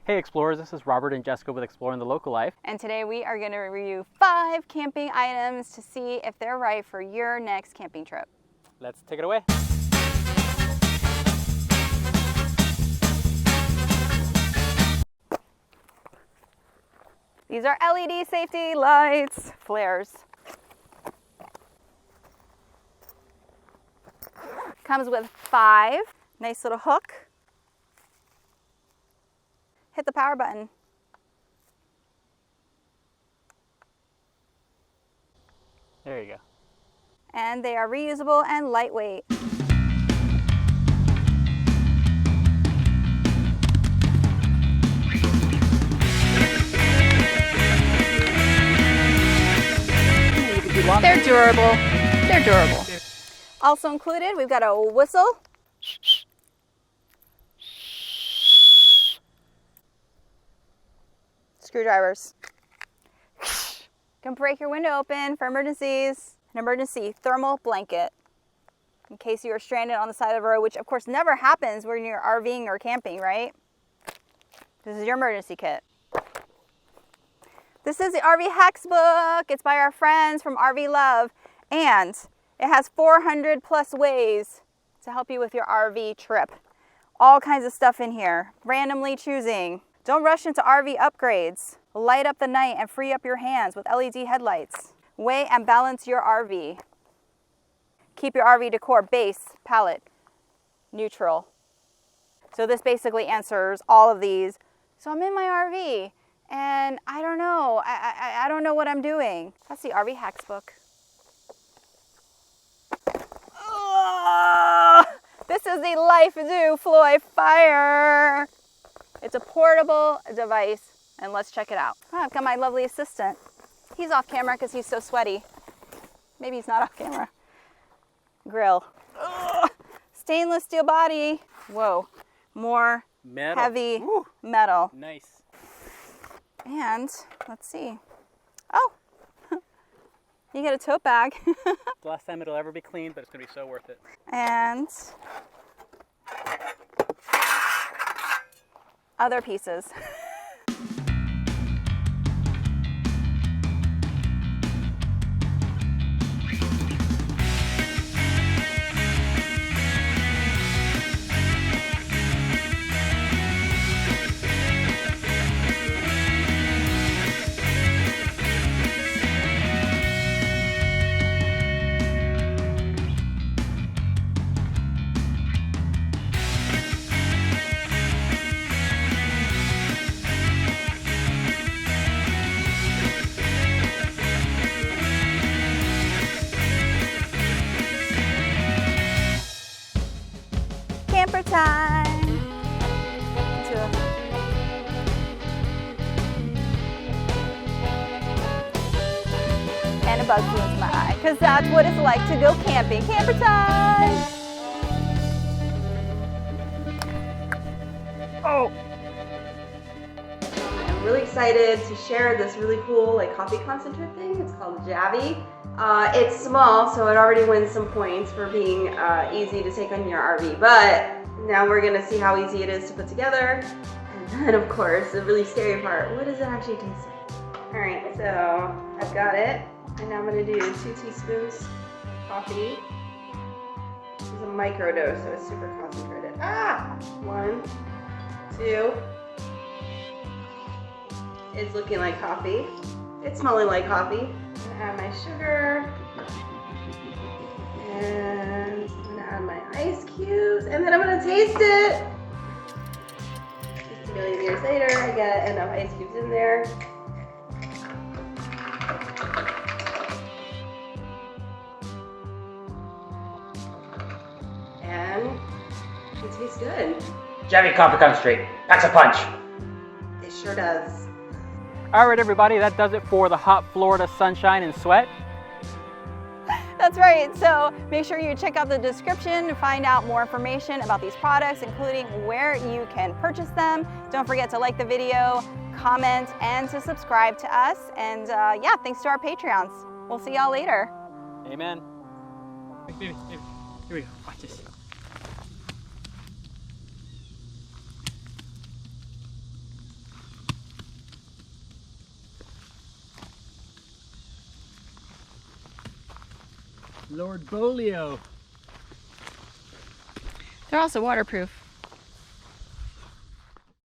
Hey Explorers, this is Robert and Jessica with Exploring the Local Life. And today we are going to review 5 camping items to see if they're right for your next camping trip. Let's take it away. These are LED safety lights, flares. Comes with 5. Nice little hook. Hit the power button. There you go. And they are reusable and lightweight. They're durable. They're durable. Also included, we've got a whistle. Screwdrivers. Can break your window open for emergencies. An emergency thermal blanket in case you are stranded on the side of the road, which of course never happens when you're RVing or camping, right? This is your emergency kit. This is the RV Hex Book. It's by our friends from RV Love, and it has 400 plus ways to help you with your RV trip. All kinds of stuff in here, randomly choosing. Don't rush into RV upgrades. Light up the night and free up your hands with LED headlights. Weigh and balance your RV. Keep your RV decor base, palette, neutral. So this basically answers all of these. So I'm in my RV and I don't know. I don't know what I'm doing. That's the RV Hex Book. Oh, this is the Life Do Floy Fire. It's a portable device, and let's check it out. Oh, I've got my lovely assistant. He's off camera because he's so sweaty. Maybe he's not off camera. Grill. Ugh. Stainless steel body. Whoa. More metal. Heavy Woo. Metal. Nice. And let's see. Oh, you get a tote bag. The last time it'll ever be cleaned, but it's going to be so worth it. And other pieces. Camper time. And a bug flew into my eye, because that's what it's like to go camping. Camper time. Oh. I'm really excited to share this really cool coffee concentrate thing. It's called Javi. It's small, so it already wins some points for being easy to take on your RV, but now we're gonna see how easy it is to put together. And then of course, the really scary part, what does it actually taste like? All right, so I've got it. And now I'm gonna do 2 teaspoons coffee. This is a microdose, so it's super concentrated. 1, 2. It's looking like coffee. It's smelling like coffee. I'm gonna add my sugar. And I'm gonna add my ice cubes. And then I'm gonna taste it. 50 million years later, I get enough ice cubes in there. And it tastes good. Javi coffee concentrate. Packs a punch. It sure does. All right, everybody, that does it for the hot Florida sunshine and sweat. That's right. So make sure you check out the description to find out more information about these products, including where you can purchase them. Don't forget to like the video, comment, and to subscribe to us. And yeah, thanks to our Patreons. We'll see y'all later. Amen. Baby, here we go. Watch this. Lord Bolio. They're also waterproof.